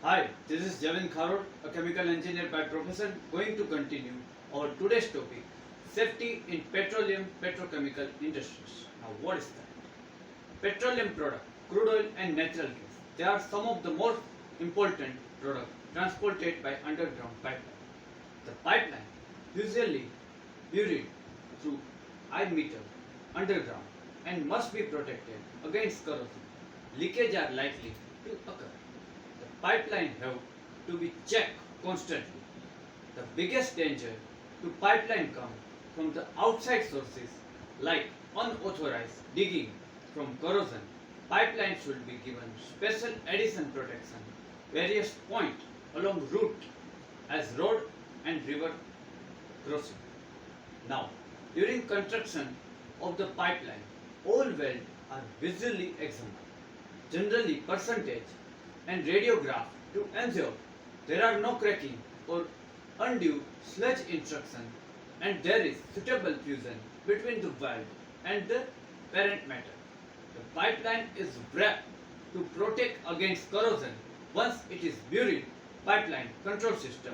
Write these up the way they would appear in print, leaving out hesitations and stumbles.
Hi, this is Javin, a chemical engineer by profession, going to continue our today's topic, safety in petroleum petrochemical industries. Now, what is that? Petroleum product, crude oil and natural gas. They are some of the most important products transported by underground pipeline. The pipeline, usually buried through I meter underground and must be protected against corrosion. Leakage are likely to occur. The pipeline have to be checked constantly. The biggest danger to pipeline comes from the outside sources like unauthorized digging from corrosion. Pipeline should be given special addition protection various points along route as road and river crossing. Now, during construction of the pipeline, all welds are visually examined, generally percentage and radiograph to ensure there are no cracking or undue sludge intrusion and there is suitable fusion between the weld and the parent matter. The pipeline is wrapped to protect against corrosion. Once it is buried, pipeline control system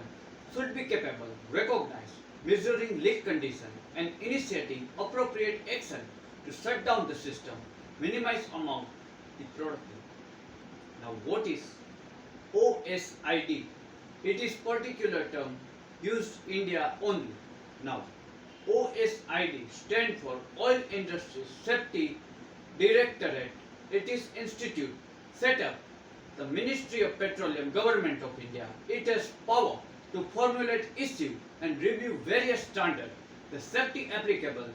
should be capable, recognize, measuring leak condition and initiating appropriate action to shut down the system, minimize amount the product. Now what is OSID? It is particular term used India only. Now OSID stand for Oil Industry Safety Directorate. It is institute set up the Ministry of Petroleum Government of India. It has power to formulate, issue and review various standards. The safety applicable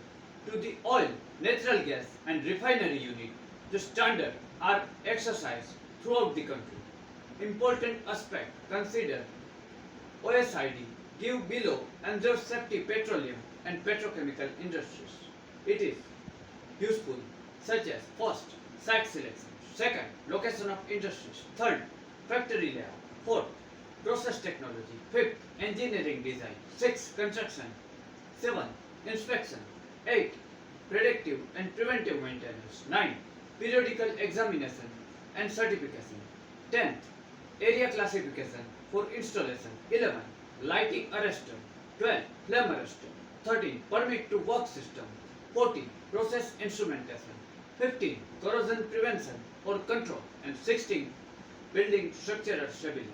to the oil, natural gas and refinery unit. The standards are exercised throughout the country. Important aspect consider OSID give below under safety petroleum and petrochemical industries. It is useful such as first, site selection, second, location of industries, third, factory layout, fourth, process technology, fifth, engineering design, sixth, construction, seventh, inspection, eighth, predictive and preventive maintenance, ninth, periodical examination and certification, 10th, area classification for installation, 11th, lighting arrestor, 12th, flame arrestor, 13th, permit to work system, 14th, process instrumentation, 15th, corrosion prevention or control and 16th, building structural stability.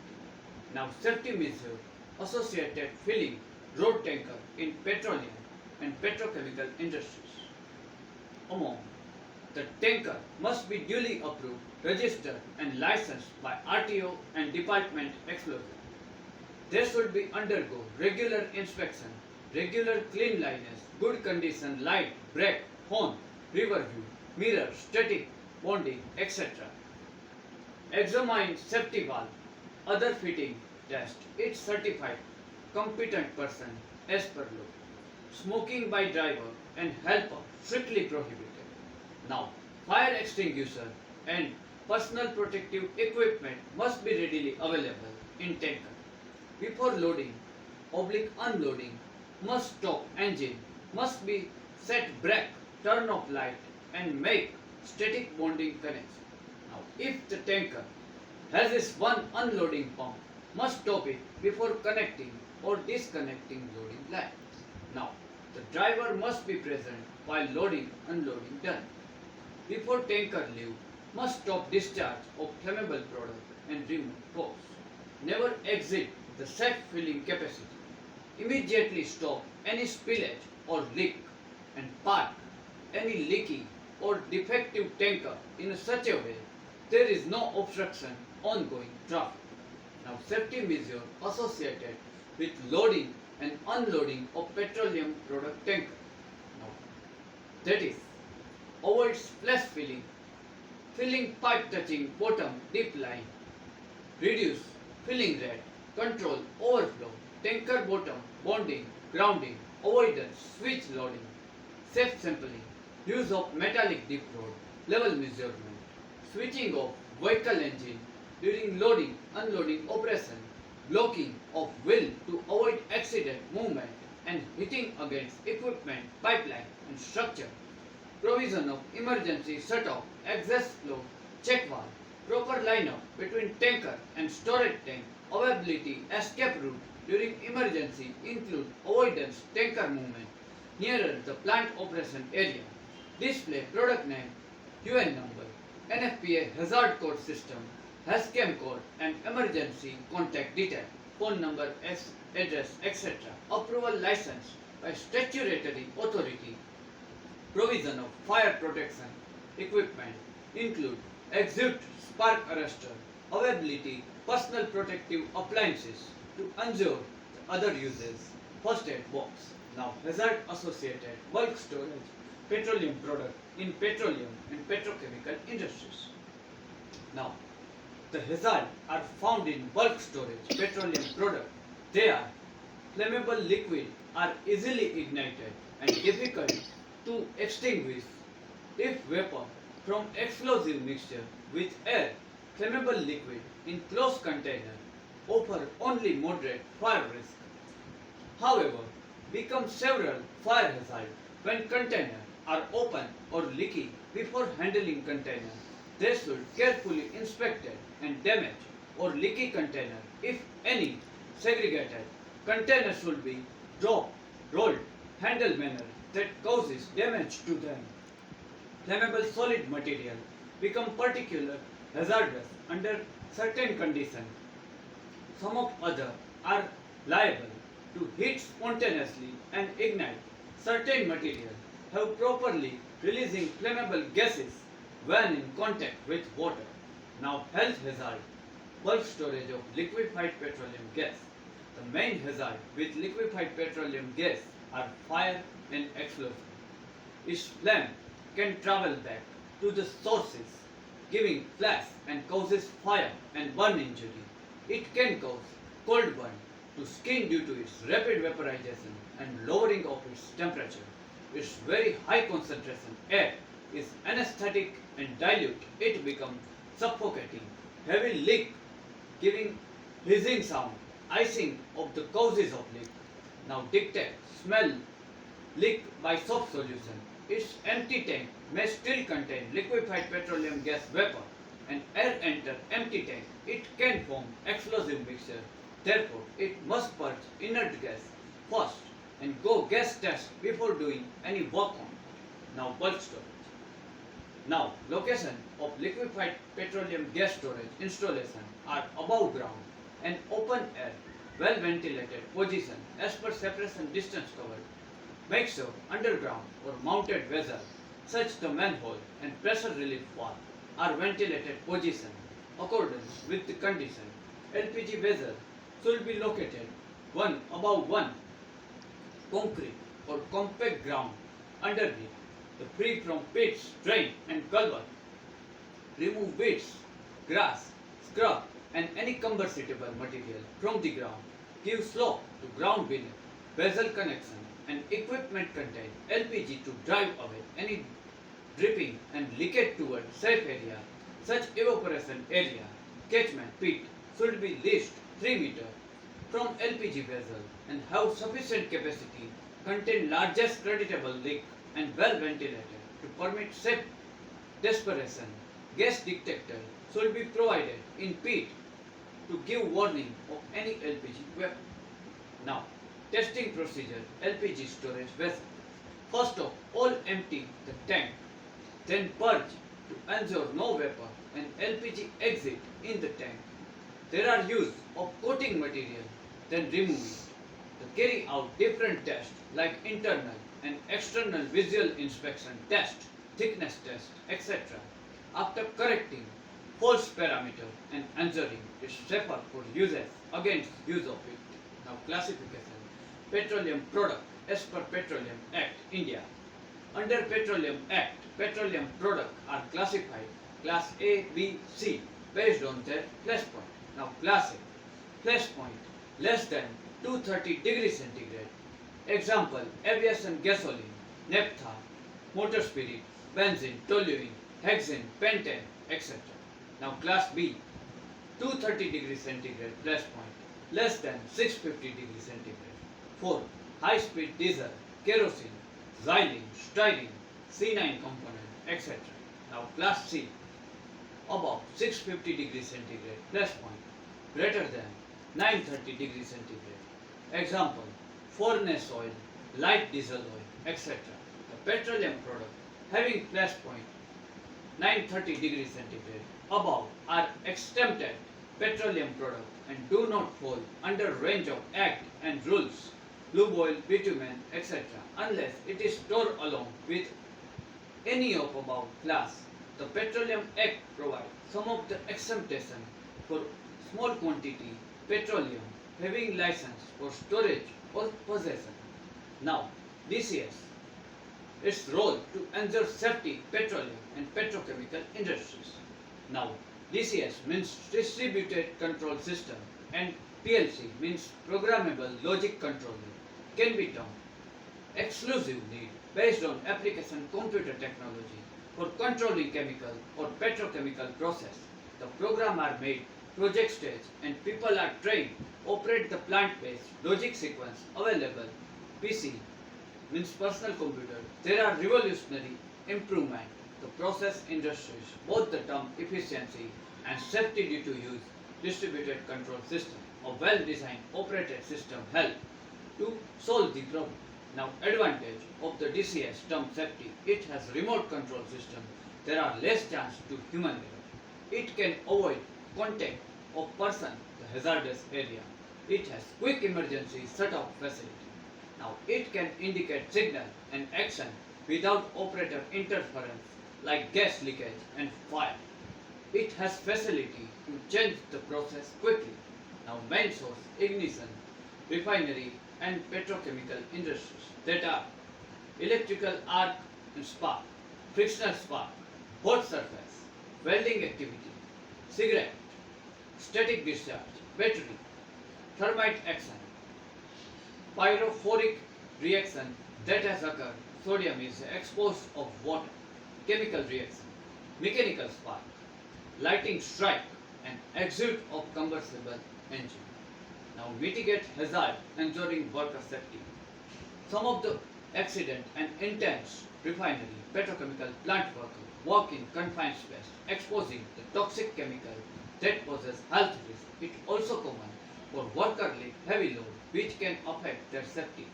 Now safety measures associated filling road tanker in petroleum and petrochemical industries. Among the tanker must be duly approved, registered and licensed by RTO and Department Explosion. They should be undergo regular inspection, regular cleanliness, good condition light, brake, horn, river view, mirror, static, bonding, etc. Examine safety valve, other fitting test. It certified competent person as per law. Smoking by driver and helper strictly prohibited. Now, fire extinguisher and personal protective equipment must be readily available in tanker. Before loading, unloading, must stop engine, must be set brake, turn off light and make static bonding connection. Now, if the tanker has its one unloading pump, must stop it before connecting or disconnecting loading line. Now, the driver must be present while loading, unloading done. Before tanker leave, must stop discharge of flammable product and remove hose. Never exceed the safe filling capacity. Immediately stop any spillage or leak and park any leaky or defective tanker in such a way there is no obstruction ongoing traffic. Now safety measures associated with loading and unloading of petroleum product tanker. Now, that is avoid splash filling, filling pipe touching bottom deep line, reduce filling rate, control overflow, tanker bottom bonding, grounding, avoidance, switch loading, safe sampling, use of metallic deep rod, level measurement, switching of vehicle engine during loading, unloading operation, blocking of wheel to avoid accident movement and hitting against equipment, pipeline and structure, provision of emergency shut-off, exhaust flow, check valve, proper line-up between tanker and and storage tank availability, escape route during emergency include avoidance tanker movement nearer the plant operation area, display product name, UN number, NFPA hazard code system, HAZCAM code and emergency contact detail, phone number, address, etc. Approval license by statutory authority. Provision of fire protection equipment include exit spark arrestor, availability, personal protective appliances to ensure other uses, first aid box. Now hazard associated bulk storage petroleum product in petroleum and petrochemical industries. Now the hazard are found in bulk storage petroleum product. They are flammable liquid are easily ignited and difficult to extinguish if vapor from explosive mixture with air. Flammable liquid in closed container offer only moderate fire risk. However, become several fire hazards when containers are open or leaky. Before handling container, they should carefully inspected and damaged or leaky container, if any, segregated. Container should be dropped, rolled, handled manner that causes damage to them. Flammable solid material become particular hazardous under certain conditions. Some of other are liable to heat spontaneously and ignite. Certain material have properly releasing flammable gases when in contact with water. Now health hazard, bulk storage of liquefied petroleum gas. The main hazard with liquefied petroleum gas are fire and explosion. Its flame can travel back to the sources, giving flash and causes fire and burn injury. It can cause cold burn to skin due to its rapid vaporization and lowering of its temperature. Its very high concentration air is anesthetic and dilute. It becomes suffocating. Heavy leak giving hissing sound, icing of the causes of leak. Now detect smell leak by soap solution. Its empty tank may still contain liquefied petroleum gas vapor and air enter empty tank. It can form explosive mixture. Therefore, it must purge inert gas first and go gas test before doing any work on it. Now bulk storage. Now location of liquefied petroleum gas storage installation are above ground and open air, well ventilated position as per separation distance covered. Make sure underground or mounted vessel such the manhole and pressure relief valve are ventilated position according with the condition. LPG vessel should be located one above one concrete or compact ground underneath, the free from pits, drain and culvert. Remove weeds, grass, scrub and any combustible material from the ground. Give slope to ground beneath. Vessel connection and equipment contain LPG to drive away any dripping and leakage toward safe area. Such evaporation area, catchment pit should be least 3 meters from LPG vessel and have sufficient capacity, contain largest creditable leak and well ventilated to permit safe dispersion. Gas detector should be provided in pit to give warning of any LPG vapor. Now, testing procedure LPG storage vessel. First of all empty the tank, then purge to ensure no vapor and LPG exit in the tank. There are use of coating material, then remove it. To carry out different tests like internal and external visual inspection test, thickness test, etc. After correcting false parameter and ensuring it's safer for users against use of it. Now classification. Petroleum product as per Petroleum Act, India. Under Petroleum Act, petroleum products are classified class A, B, C based on their flash point. Now class A, flash point less than 230 degrees centigrade. Example, aviation gasoline, naphtha, motor spirit, benzene, toluene, hexane, pentane, etc. Now class B, 230 degrees centigrade flash point less than 650 degrees centigrade. 4. High speed diesel, kerosene, xylene, styrene, C9 component, etc. Now class C, above 650 degrees centigrade flash point greater than 930 degrees centigrade. Example, furnace oil, light diesel oil, etc. The petroleum product having flash point 930 degrees centigrade above are exempted petroleum product and do not fall under range of act and rules, lube oil, bitumen, etc. unless it is stored along with any of above class. The Petroleum Act provides some of the exemption for small quantity petroleum having license for storage or possession. Now, DCS, its role to ensure safety petroleum and petrochemical industries. Now, DCS means distributed control system and PLC means programmable logic controller can be termed exclusive need based on application computer technology for controlling chemical or petrochemical process. The program are made project stage and people are trained operate the plant-based logic sequence available. PC means personal computer. There are revolutionary improvement the process industries, both the term efficiency and safety due to use distributed control system. A well-designed operated system help to solve the problem. Now, advantage of the DCS term safety, it has remote control system. There are less chance to human error. It can avoid contact of person the hazardous area. It has quick emergency shut-off facility. Now, it can indicate signal and action without operator interference like gas leakage and fire. It has facility to change the process quickly. Now, main source ignition, refinery and petrochemical industries that are electrical arc and spark, frictional spark, hot surface, welding activity, cigarette, static discharge, battery, thermite action, pyrophoric reaction that has occurred, sodium is exposed of water, chemical reaction, mechanical spark, lighting strike and exit of combustible engine. Now mitigate hazard ensuring worker safety. Some of the accident and intense refinery petrochemical plant worker work in confined space, exposing the toxic chemical that poses health risk. It also common for worker lift heavy load which can affect their safety.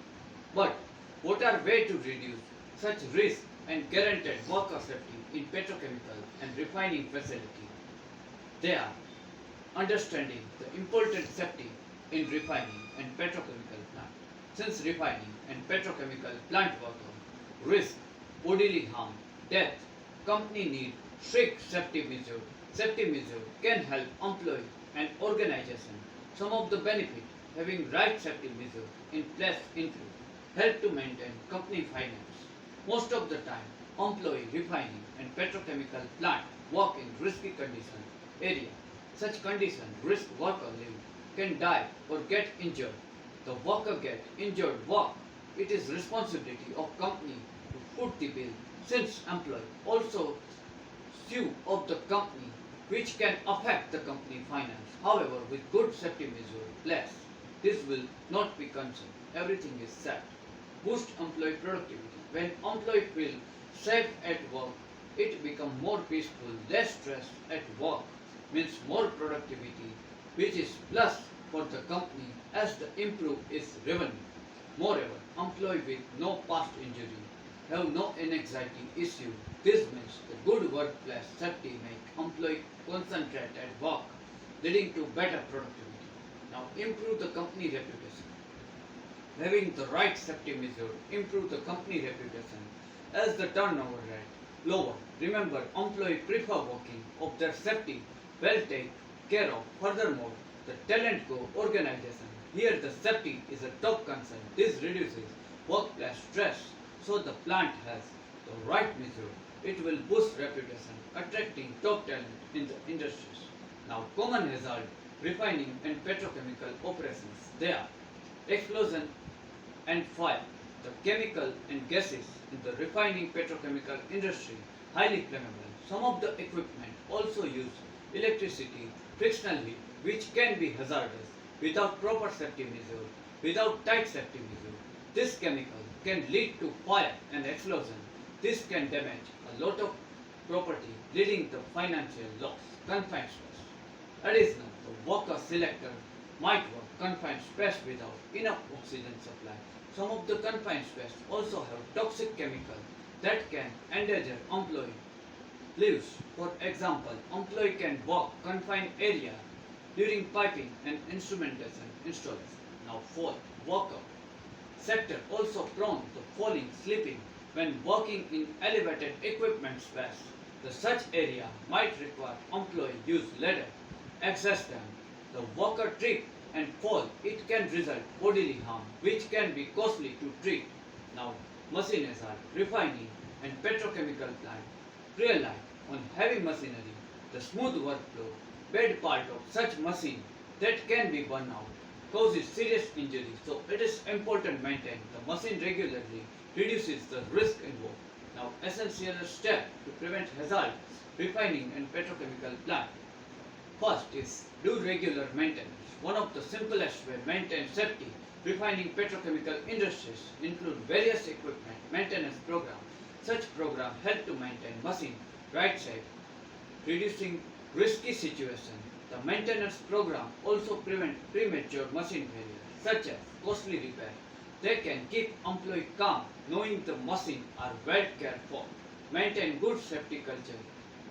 But what are ways to reduce such risk and guaranteed worker safety in petrochemical and refining facility? They are understanding the important safety in refining and petrochemical plant. Since refining and petrochemical plant worker risk bodily harm, death, company need strict safety measures. Safety measures can help employee and organization. Some of the benefit having right safety measures in place include help to maintain company finance. Most of the time, employee refining and petrochemical plant work in risky condition area. Such condition risk worker live can die or get injured. The worker get injured work. It is responsibility of company to foot the bill since employee also sue of the company which can affect the company finance. However, with good safety measure place, this will not be concerned. Everything is set. Boost employee productivity. When employee feel safe at work, it become more peaceful, less stress at work, means more productivity, which is plus for the company as the improve its revenue. Moreover, employee with no past injury have no anxiety issue. This means the good workplace safety make employee concentrate at work, leading to better productivity. Now, improve the company reputation. Having the right safety measure improve the company reputation as the turnover rate lower. Remember, employee prefer working of their safety well taken care of. Furthermore, the talent go organization. Here the safety is a top concern. This reduces workplace stress. So the plant has the right measure. It will boost reputation, attracting top talent in the industries. Now common hazard, refining and petrochemical operations. They are explosion and fire. The chemical and gases in the refining petrochemical industry highly flammable. Some of the equipment also use electricity, frictional heat, which can be hazardous without proper safety measure, without tight safety measure. This chemical can lead to fire and explosion. This can damage a lot of property, leading to financial loss, confined stress. Additional, the The worker selector might work confined space without enough oxygen supply. Some of the confined space also have toxic chemicals that can endanger employee lives. For example, employee can work confined area during piping and instrumentation installation. Now fourth, worker sector also prone to falling, slipping when working in elevated equipment space. The such area might require employee use ladder, access them. The worker trip and fall, it can result bodily harm, which can be costly to treat. Now, machines are refining and petrochemical plant rely on heavy machinery, the smooth workflow, bad part of such machine that can be burned out causes serious injury. So it is important to maintain the machine regularly, reduces the risk involved. Now essential step to prevent hazard refining and petrochemical plant. First is do regular maintenance. One of the simplest way maintain safety refining petrochemical industries include various equipment maintenance programs. Such programs help to maintain machine right side, reducing risky situation. The maintenance program also prevent premature machine failure, such as costly repair. They can keep employee calm, knowing the machine are well cared for. Maintain good safety culture.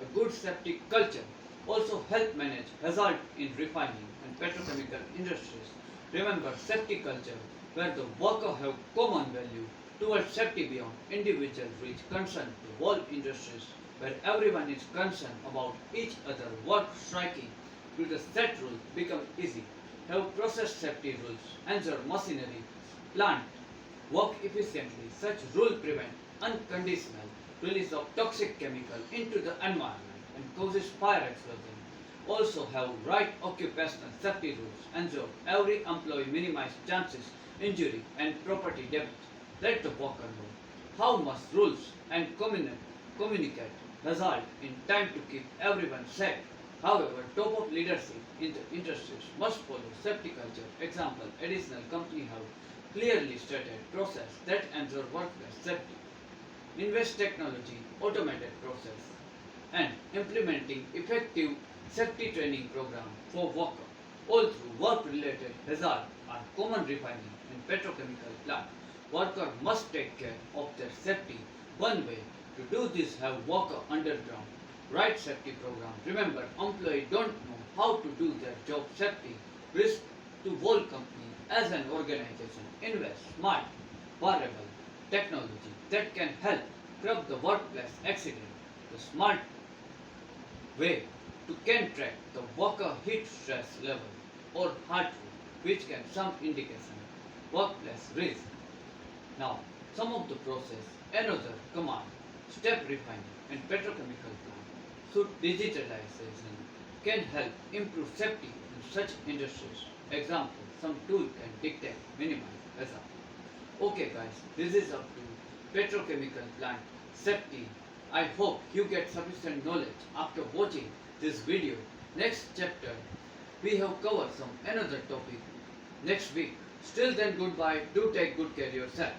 A good safety culture also help manage hazard in refining and petrochemical industries. Remember safety culture where the worker have common value towards safety beyond individual reach concern to all industries where everyone is concerned about each other work striking to the set rule become easy. Have process safety rules, ensure machinery, plant work efficiently. Such rule prevent unconditional release of toxic chemical into the environment and causes fire explosion. Also have right occupational safety rules, ensure every employee minimize chances injury and property damage. Let the worker know how must rules and communicate hazard in time to keep everyone safe. However, top of leadership in the industries must follow safety culture. Example, additional company have clearly stated process that ensure workplace safety. Invest technology, automated process, and implementing effective safety training program for worker. All through work-related hazard are common refining and petrochemical plant. Worker must take care of their safety. One way to do this have worker underground right safety program. Remember, employee don't know how to do their job safety. Risk to whole company as an organization. Invest smart, wearable technology that can help curb the workplace accident. The smart way to can track the worker heat stress level or heart rate, which can some indication workplace risk. Now, some of the process, another command, step refining and petrochemical plant through digitalization can help improve safety in such industries. Example, some tool can detect, minimize hazard. Okay guys, this is up to petrochemical plant safety. I hope you get sufficient knowledge after watching this video. Next chapter, we have covered some another topic next week. Still then goodbye, do take good care of yourself.